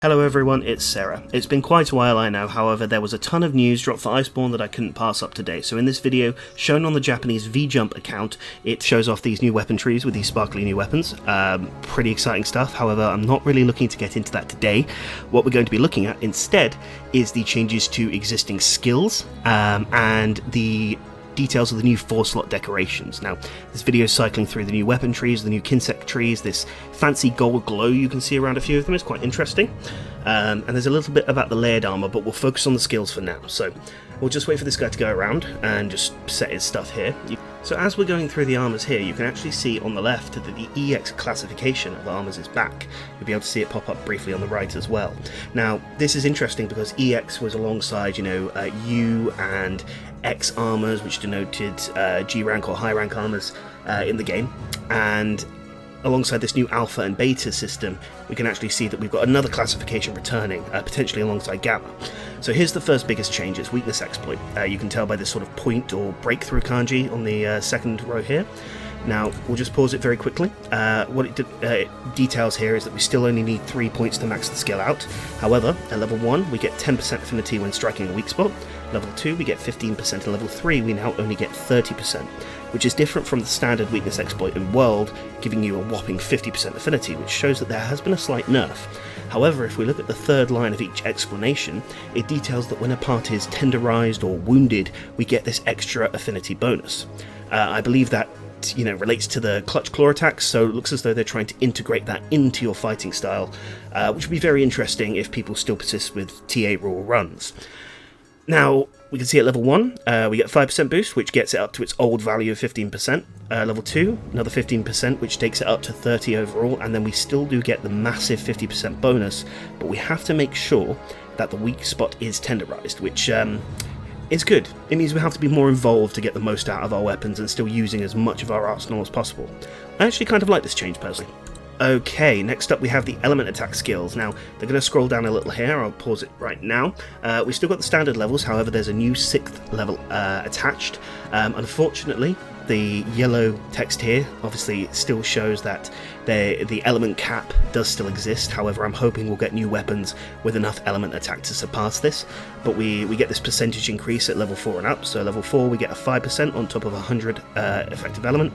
Hello everyone, it's Sarah. It's been quite a while I know, however there was a ton of news dropped for Iceborne that I couldn't pass up today, so in this video, shown on the Japanese VJump account, it shows off these new weapon trees with these sparkly new weapons. Pretty exciting stuff, however I'm not really looking to get into that today. What we're going to be looking at instead is the changes to existing skills and the details of the new 4-slot decorations. Now, this video is cycling through the new weapon trees, the new Kinsect trees, this fancy gold glow you can see around a few of them is quite interesting. And there's a little bit about the layered armour, but we'll focus on the skills for now. So we'll just wait for this guy to go around and just set his stuff here. So as we're going through the armours here, you can actually see on the left that the EX classification of armours is back. You'll be able to see it pop up briefly on the right as well. Now, this is interesting because EX was alongside, U and X armours, which denoted G rank or high rank armours in the game, and alongside this new alpha and beta system we can actually see that we've got another classification returning, potentially alongside gamma. So here's the first biggest change, it's weakness exploit. You can tell by this sort of point or breakthrough kanji on the second row here. Now, we'll just pause it very quickly. What it details here is that we still only need 3 points to max the skill out. However, at level 1 we get 10% affinity when striking a weak spot, level 2 we get 15%, and level 3 we now only get 30%, which is different from the standard weakness exploit in World, giving you a whopping 50% affinity, which shows that there has been a slight nerf. However, if we look at the third line of each explanation, it details that when a part is tenderized or wounded, we get this extra affinity bonus. I believe that relates to the clutch claw attacks, so it looks as though they're trying to integrate that into your fighting style, which would be very interesting if people still persist with TA rule runs. Now, we can see at level 1, we get 5% boost, which gets it up to its old value of 15%. Level 2, another 15%, which takes it up to 30 overall, and then we still do get the massive 50% bonus, but we have to make sure that the weak spot is tenderized, which is good. It means we have to be more involved to get the most out of our weapons and still using as much of our arsenal as possible. I actually kind of like this change personally. Okay, next up we have the element attack skills. Now, they're going to scroll down a little here, I'll pause it right now. We've still got the standard levels, however there's a new 6th level attached. Unfortunately, the yellow text here obviously still shows that the element cap does still exist. However, I'm hoping we'll get new weapons with enough element attack to surpass this. But we get this percentage increase at level 4 and up. So level 4 we get a 5% on top of 100 effective element.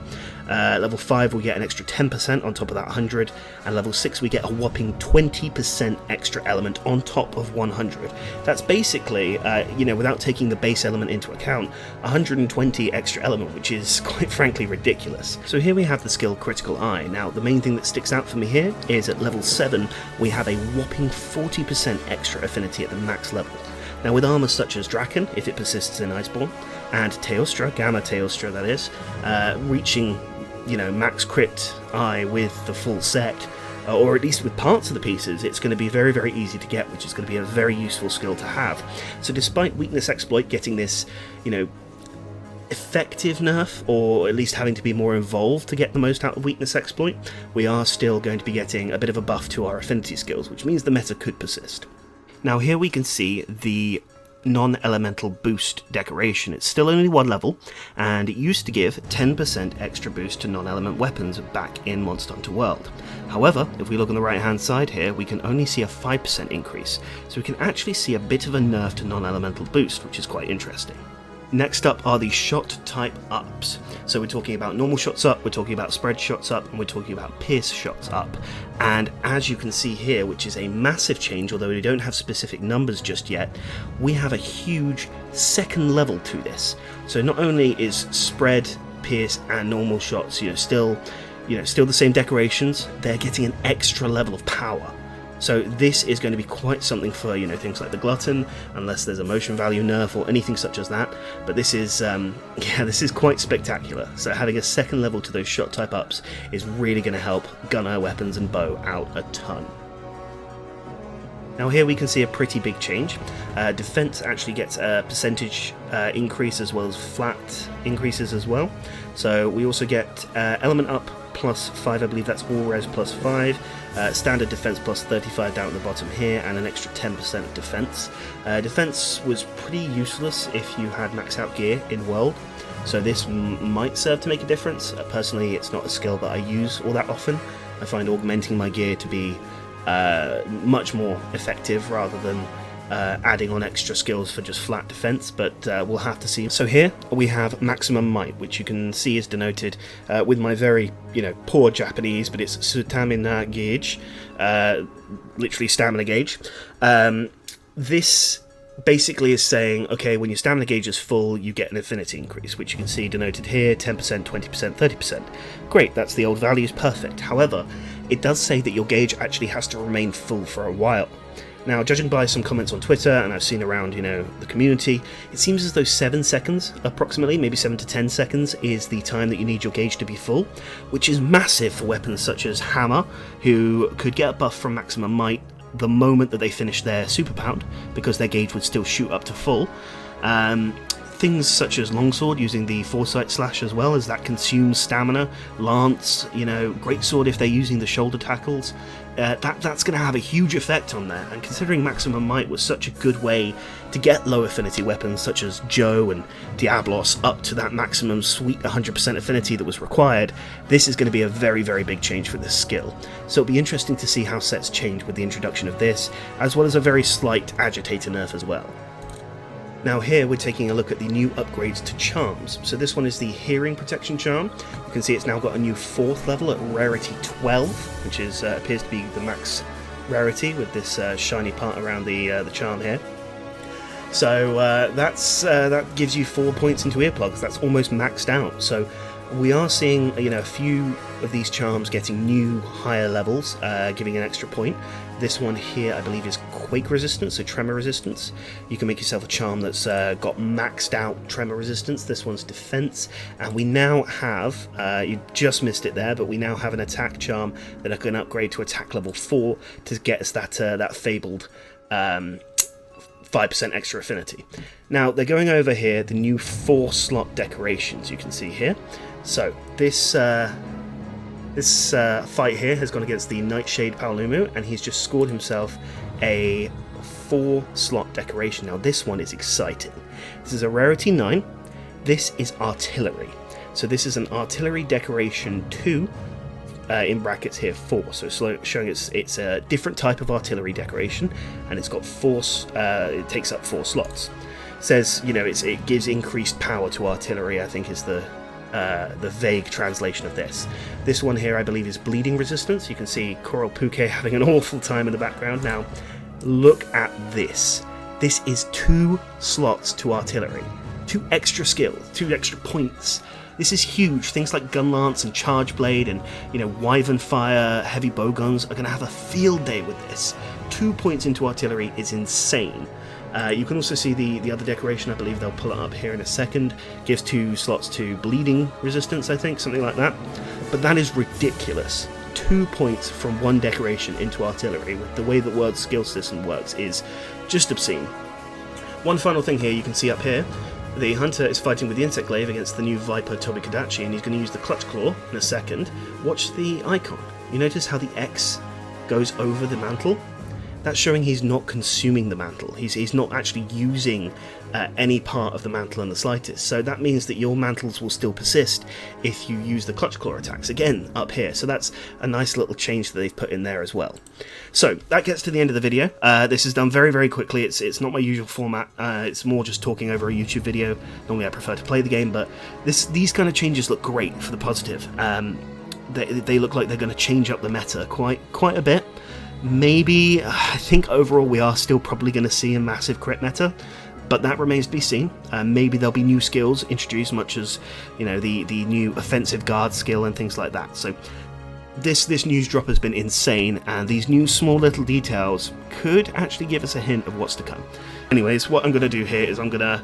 Level 5 we get an extra 10% on top of that 100. And level 6 we get a whopping 20% extra element on top of 100. That's basically, without taking the base element into account, 120 extra element, which is quite frankly ridiculous. So here we have the skill Critical Eye. Now, the main thing that sticks out for me here is at level 7 we have a whopping 40% extra affinity at the max level. Now, with armour such as Draken, if it persists in Iceborne, and Teostra, Gamma Teostra that is, reaching max crit eye with the full set, or at least with parts of the pieces, it's going to be very, very easy to get, which is going to be a very useful skill to have. So despite weakness exploit getting this, effective nerf, or at least having to be more involved to get the most out of weakness exploit, we are still going to be getting a bit of a buff to our affinity skills, which means the meta could persist. Now here we can see the non-elemental boost decoration. It's still only 1 level, and it used to give 10% extra boost to non-element weapons back in Monster Hunter World. However, if we look on the right hand side here, we can only see a 5% increase, so we can actually see a bit of a nerf to non-elemental boost, which is quite interesting. Next up are the shot type ups. So we're talking about normal shots up, we're talking about spread shots up, and we're talking about pierce shots up. And as you can see here, which is a massive change, although we don't have specific numbers just yet, we have a huge second level to this. So not only is spread, pierce, and normal shots, still the same decorations, they're getting an extra level of power. So this is going to be quite something for things like the Glutton, unless there's a motion value nerf or anything such as that. But this is this is quite spectacular. So having a second level to those shot type ups is really going to help gunner weapons and bow out a ton. Now here we can see a pretty big change. Defense actually gets a percentage increase as well as flat increases as well. So we also get element up plus 5, I believe that's all res plus 5, standard defense plus 35 down at the bottom here, and an extra 10% of defense. Defense was pretty useless if you had max out gear in World, so this might serve to make a difference. Personally, it's not a skill that I use all that often. I find augmenting my gear to be much more effective rather than adding on extra skills for just flat defense, but we'll have to see. So here we have maximum might, which you can see is denoted with my very, poor Japanese, but it's stamina gauge, literally stamina gauge. This basically is saying, okay, when your stamina gauge is full, you get an affinity increase, which you can see denoted here, 10%, 20%, 30%. Great, that's the old values, perfect. However, it does say that your gauge actually has to remain full for a while. Now, judging by some comments on Twitter, and I've seen around, the community, it seems as though 7 seconds, approximately, maybe 7 to 10 seconds, is the time that you need your gauge to be full, which is massive for weapons such as Hammer, who could get a buff from maximum might the moment that they finish their super pound, because their gauge would still shoot up to full. Things such as longsword using the foresight slash as well, as that consumes stamina. Lance, greatsword if they're using the shoulder tackles. That's going to have a huge effect on that, and considering maximum might was such a good way to get low affinity weapons such as Joe and Diablos up to that maximum sweet 100% affinity that was required, this is going to be a very, very big change for this skill. So it'll be interesting to see how sets change with the introduction of this, as well as a very slight agitator nerf as well. Now here we're taking a look at the new upgrades to charms. So this one is the hearing protection charm. You can see it's now got a new 4th level at rarity 12, which is appears to be the max rarity with this shiny part around the charm here. So that gives you 4 points into earplugs. That's almost maxed out. So we are seeing a few of these charms getting new higher levels, giving an extra point. This one here I believe is quake resistance, so tremor resistance. You can make yourself a charm that's got maxed out tremor resistance. This one's defense, and we now have, you just missed it there, but we now have an attack charm that I can upgrade to attack level 4 to get us that fabled 5% extra affinity. Now they're going over here the new 4-slot decorations you can see here. So this fight here has gone against the Nightshade Paolumu, and he's just scored himself a 4-slot decoration. Now this one is exciting. This is a rarity 9. This is artillery. So this is an artillery decoration 2, in brackets here 4. So showing it's a different type of artillery decoration, and it's got it takes up 4 slots. It says it gives increased power to artillery, I think is the vague translation of this. This one here I believe is bleeding resistance. You can see Coral Puke having an awful time in the background. Now look at this. This is 2 slots to artillery. 2 extra skills, 2 extra points. This is huge. Things like Gun Lance and Charge Blade and Wyvern Fire, heavy bow guns are going to have a field day with this. 2 points into artillery is insane. You can also see the other decoration, I believe they'll pull it up here in a second, gives 2 slots to bleeding resistance, I think, something like that. But that is ridiculous. 2 points from 1 decoration into artillery, with the way the word skill system works, is just obscene. One final thing here you can see up here, the hunter is fighting with the insect glaive against the new Viper Tobikadachi, and he's going to use the clutch claw in a second. Watch the icon. You notice how the X goes over the mantle? That's showing he's not consuming the mantle. He's not actually using any part of the mantle in the slightest. So that means that your mantles will still persist if you use the clutch claw attacks, again, up here. So that's a nice little change that they've put in there as well. So that gets to the end of the video. This is done very, very quickly. It's not my usual format. It's more just talking over a YouTube video. Normally I prefer to play the game, but these kind of changes look great for the positive. They look like they're going to change up the meta quite a bit. Maybe, I think overall we are still probably going to see a massive crit meta, but that remains to be seen. Maybe there'll be new skills introduced, much as the new offensive guard skill and things like that. So this news drop has been insane, and these new small little details could actually give us a hint of what's to come. Anyways, what I'm going to do here is I'm going to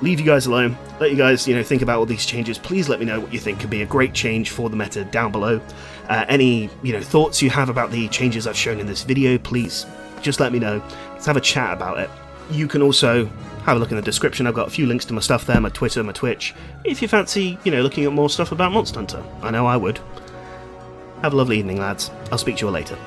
leave you guys alone, let you guys think about all these changes. Please let me know what you think could be a great change for the meta down below. Any thoughts you have about the changes I've shown in this video, please just let me know. Let's have a chat about it. You can also have a look in the description. I've got a few links to my stuff there, my Twitter, my Twitch, if you fancy looking at more stuff about Monster Hunter. I know I would. Have a lovely evening, lads. I'll speak to you all later.